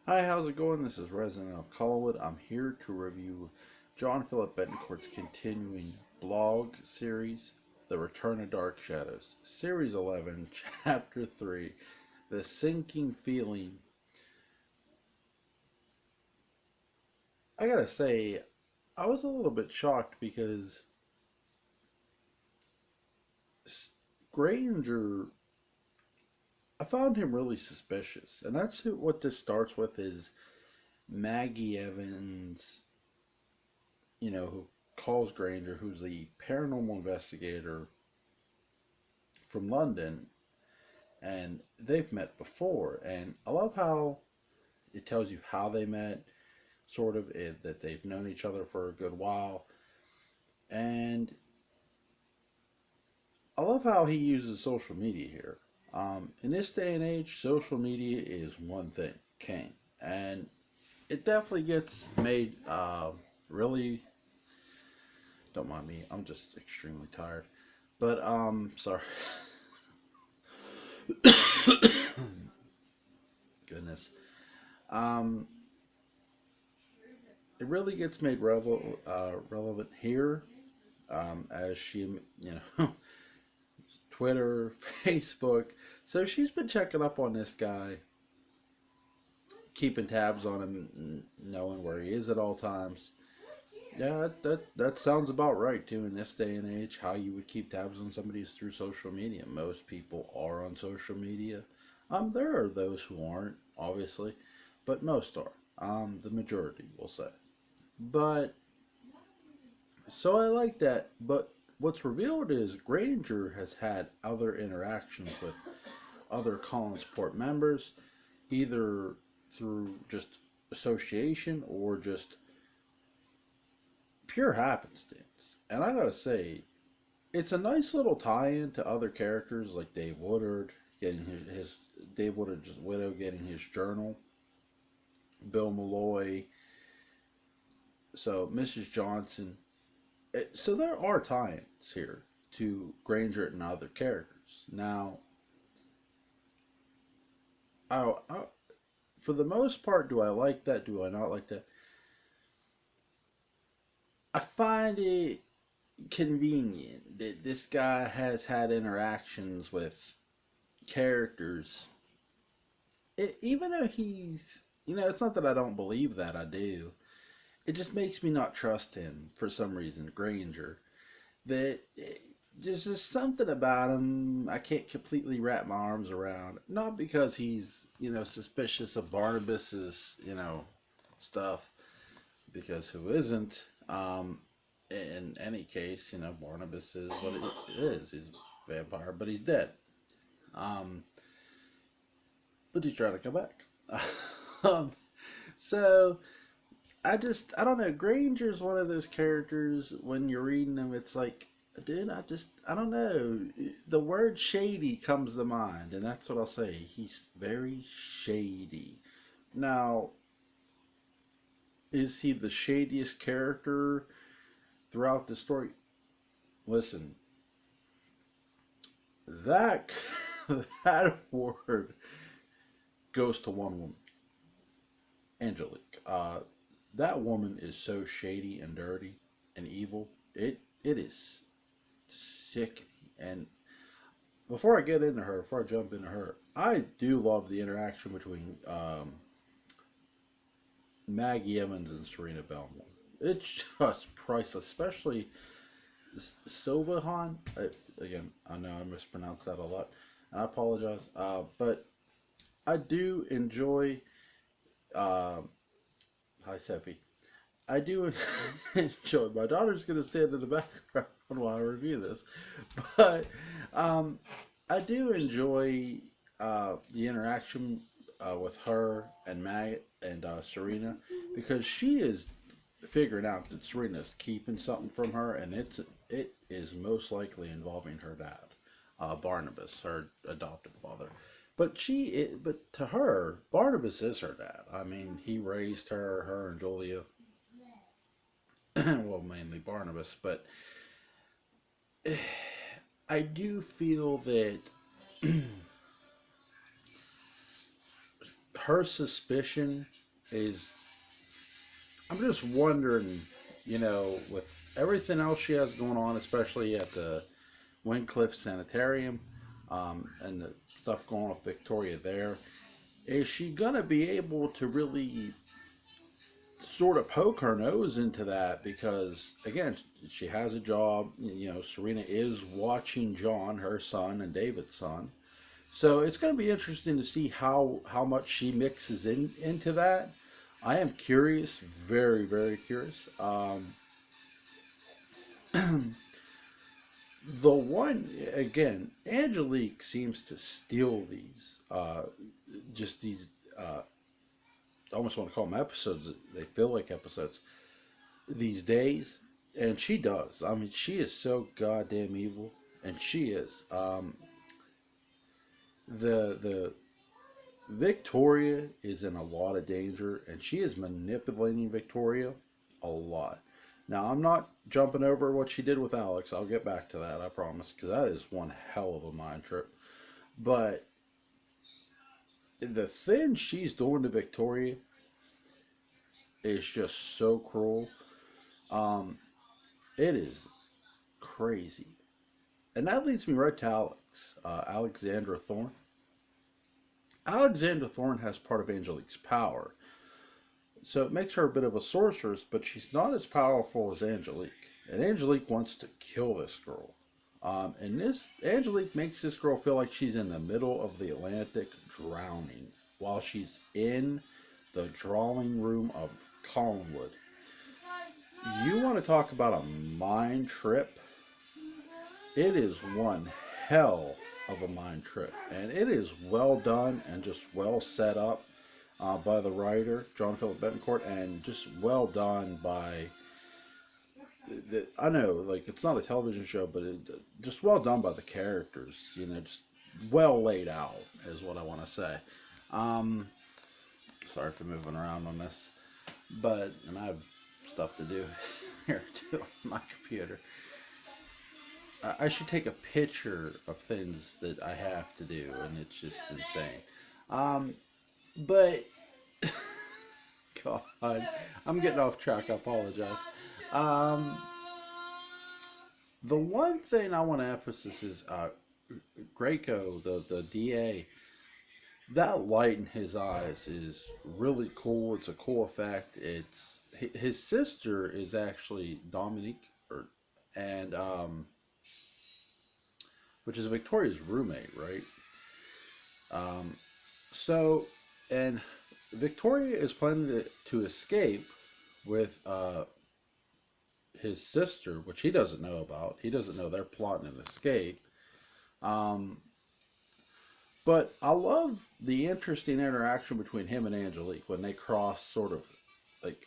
Hi, how's it going? This is Resident of Collinwood. I'm here to review John Philip Betancourt's continuing blog series, The Return of Dark Shadows, Series 11, Chapter 3, The Sinking Feeling. I gotta say, I was a little bit shocked because Granger, I found him really suspicious. And that's what this starts with is Maggie Evans, who calls Granger, who's the paranormal investigator from London, and they've met before. And I love how it tells you how they met, sort of, that they've known each other for a good while. And I love how he uses social media here. In this day and age, social media is one thing, king. And it definitely gets made really. Don't mind me, I'm just extremely tired. But, sorry. Goodness. Um, it really gets made relevant here, as she, Twitter, Facebook. So she's been checking up on this guy, keeping tabs on him, knowing where he is at all times. Yeah, that sounds about right too. In this day and age, how you would keep tabs on somebody is through social media. Most people are on social media. There are those who aren't, obviously, but most are. The majority, we'll say. But so I like that. But what's revealed is Granger has had other interactions with other Collinsport members, either through just association or just pure happenstance. And I gotta say, it's a nice little tie-in to other characters like Dave Woodard getting his Dave Woodard's widow getting his journal, Bill Malloy, so Mrs. Johnson. So there are tie-ins here to Granger and other characters. Now, I for the most part, do I like that? Do I not like that? I find it convenient that this guy has had interactions with characters. Even though it's not that I don't believe that, I do. It just makes me not trust him for some reason, Granger. That there's just something about him I can't completely wrap my arms around. Not because he's, suspicious of Barnabas's, stuff, because who isn't? In any case, Barnabas is what it is. He's a vampire, but he's dead. Um, but he's trying to come back. um, so I don't know. Granger's one of those characters when you're reading him, it's like, dude, I don't know. The word shady comes to mind, and that's what I'll say. He's very shady. Now, is he the shadiest character throughout the story? Listen, that that word goes to one woman, Angelique. That woman is so shady and dirty and evil. It is sick. And before I jump into her, I do love the interaction between Maggie Evans and Serena Belmont. It's just priceless, especially Silvahan. Again, I know I mispronounced that a lot. I apologize, but I do enjoy. Uh, Hi, Seffi. I do enjoy. My daughter's going to stand in the background while I review this, but um, I do enjoy the interaction with her and Mag and Serena, because she is figuring out that Serena's keeping something from her, and it is most likely involving her dad, Barnabas, her adoptive father. But to her, Barnabas is her dad. I mean, he raised her and Julia, well, mainly Barnabas, but I do feel that her suspicion is, I'm just wondering, with everything else she has going on, especially at the Wincliffe Sanitarium, and the stuff going on with Victoria there, is she going to be able to really sort of poke her nose into that? Because, again, she has a job. Serena is watching John, her son, and David's son. So it's going to be interesting to see how much she mixes into that. I am curious, very, very curious. The one, again, Angelique seems to steal these, just these, I almost want to call them episodes. They feel like episodes these days. And she does. I mean, she is so goddamn evil. And she is. The Victoria is in a lot of danger, and she is manipulating Victoria a lot. Now, I'm not jumping over what she did with Alex. I'll get back to that, I promise, because that is one hell of a mind trip. But the thing she's doing to Victoria is just so cruel. Um, it is crazy. And that leads me right to Alex, Alexandra Thorne. Alexandra Thorne has part of Angelique's power. So it makes her a bit of a sorceress, but she's not as powerful as Angelique. And Angelique wants to kill this girl. And this Angelique makes this girl feel like she's in the middle of the Atlantic drowning while she's in the drawing room of Collinwood. You want to talk about a mind trip? It is one hell of a mind trip. And it is well done and just well set up by the writer, John Philip Betancourt, and just well done by, I know, like, it's not a television show, but just well done by the characters, just well laid out is what I want to say. Sorry for moving around on this, and I have stuff to do here too on my computer. I should take a picture of things that I have to do, and it's just insane. But God, I'm getting off track. I apologize. The one thing I want to emphasize is Greco, the DA. That light in his eyes is really cool. It's a cool effect. It's his sister is actually Dominique, and which is Victoria's roommate, right? So, and Victoria is planning to escape with his sister, which he doesn't know about. He doesn't know they're plotting an escape. But I love the interesting interaction between him and Angelique when they cross, like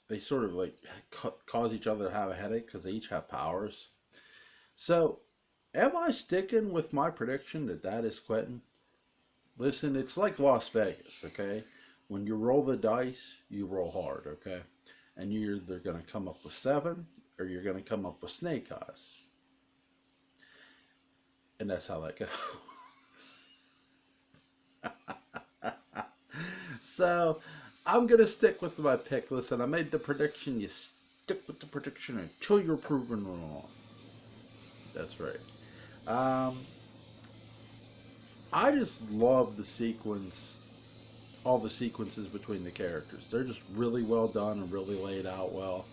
they sort of like cause each other to have a headache because they each have powers. So, am I sticking with my prediction that is Quentin? Listen, it's like Las Vegas, okay? When you roll the dice, you roll hard, okay? And you're either going to come up with 7 or you're going to come up with snake eyes. And that's how that goes. So, I'm going to stick with my pick. Listen, I made the prediction. You stick with the prediction until you're proven wrong. That's right. I just love the sequence, all the sequences between the characters. They're just really well done and really laid out well.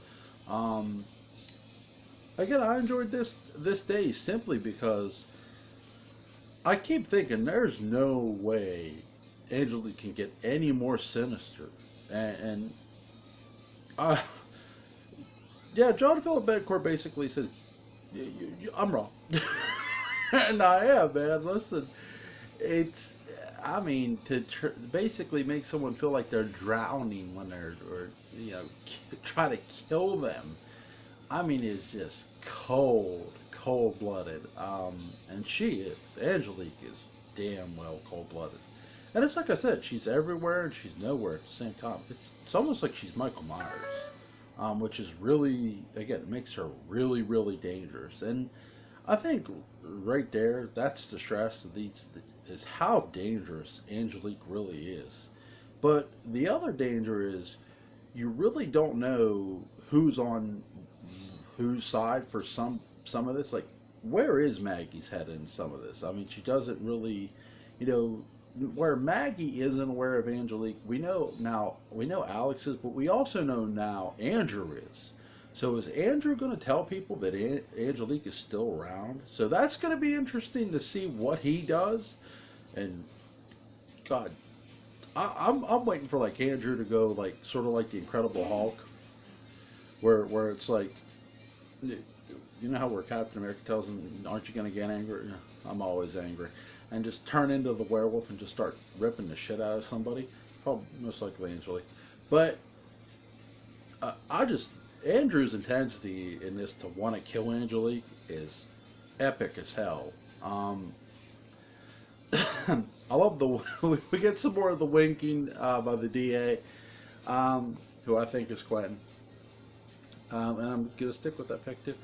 Again, I enjoyed this day simply because I keep thinking there's no way Angelique can get any more sinister. And yeah, John Philip Betancourt basically says, I'm wrong. And I am, man. Listen, it's, I mean, to basically make someone feel like they're drowning when they're, or, try to kill them. I mean, it's just cold-blooded. And she is. Angelique is damn well cold-blooded. And it's like I said, she's everywhere and she's nowhere at the same time. It's almost like she's Michael Myers, which is really, again, it makes her really, really dangerous. And I think right there, that's the stress of these, is how dangerous Angelique really is. But the other danger is you really don't know who's on whose side for some of this. Like, where is Maggie's head in some of this? I mean, she doesn't really, you know, where Maggie isn't aware of Angelique. We know now. We know Alex is, but we also know now Andrew is. So is Andrew going to tell people that Angelique is still around? So that's going to be interesting to see what he does. And God, I'm waiting for like Andrew to go like sort of like the Incredible Hulk, where it's like, you know how where Captain America tells him, "Aren't you gonna get angry?" Yeah, I'm always angry, and just turn into the werewolf and just start ripping the shit out of somebody. Probably most likely Angelique, but I just Andrew's intensity in this to want to kill Angelique is epic as hell. I love the we get some more of the winking by the DA, who I think is Quentin, and I'm gonna stick with that pick too.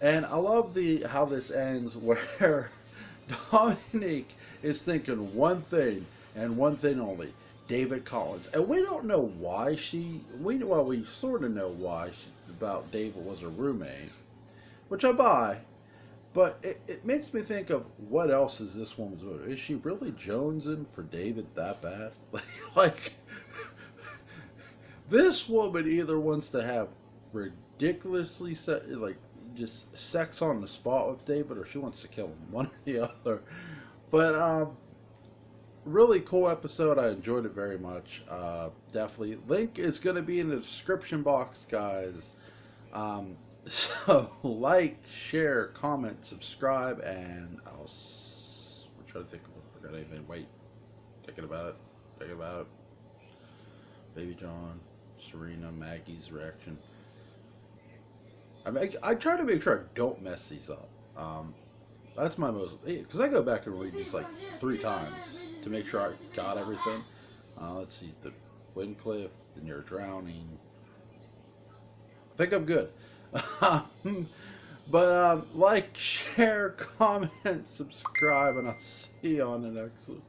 And I love the how this ends where Dominique is thinking one thing and one thing only: David Collins, and we don't know why we sort of know why about David was a roommate, which I buy. But it makes me think of what else is this woman's motive? Is she really jonesing for David that bad? Like this woman either wants to have ridiculously like just sex on the spot with David, or she wants to kill him. One or the other. But really cool episode. I enjoyed it very much. Definitely, link is going to be in the description box, guys. So like, share, comment, subscribe, and I'll try to think if I forgot anything. Wait, thinking about it. Thinking about it. Baby John, Serena, Maggie's reaction. I try to make sure I don't mess these up. That's my most, because I go back and read these like 3 times to make sure I got everything. Let's see, the Windcliff, the near drowning. I think I'm good. But like, share, comment, subscribe, and I'll see you on the next one.